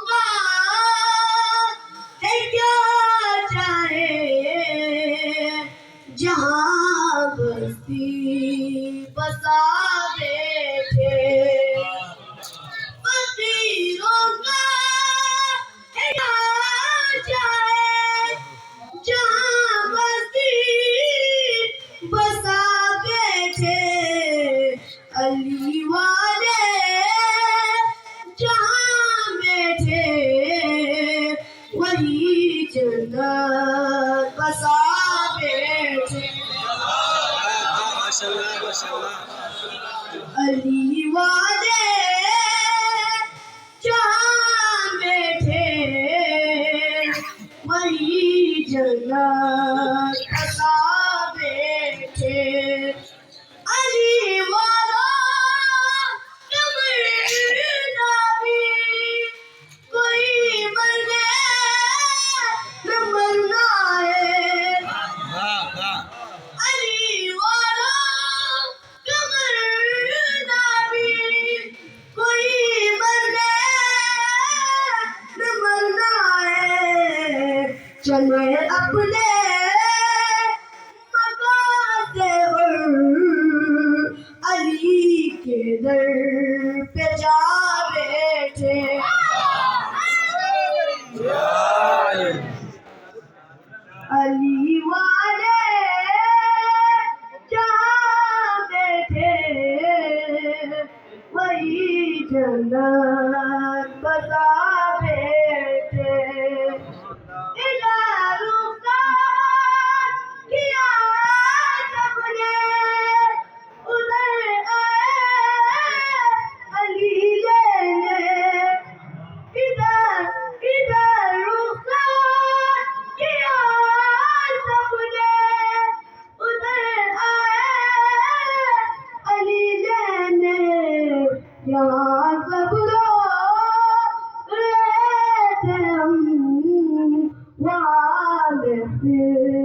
کا ہے کیا چاہے جہاں بستی بسا بیٹھے فقیروں کا ہے کیا چاہے جہاں بستی بسا بیٹھے علی والے جہاں بیٹھے وہی جنت بسا بیٹھے علی والے جہاں بیٹھے وہی جنت بسا بیٹھے علی والا کمر نبی کوئی مرنے نہ مرنا ہے علی والا کمر نبی کوئی مرنے نہ مرنا ہے چلے اپنے علی کے در پہ جا بیٹھے علی والے جہاں بیٹھے وہی جنت بسا بیٹھے ادھر رخسار کیا سب نے ادھر آئے علی لینے ادھر رخسار کیا سب نے ادھر آئے علی لینے یہاں سب لوگ رہے تھے ہم وہاں پھر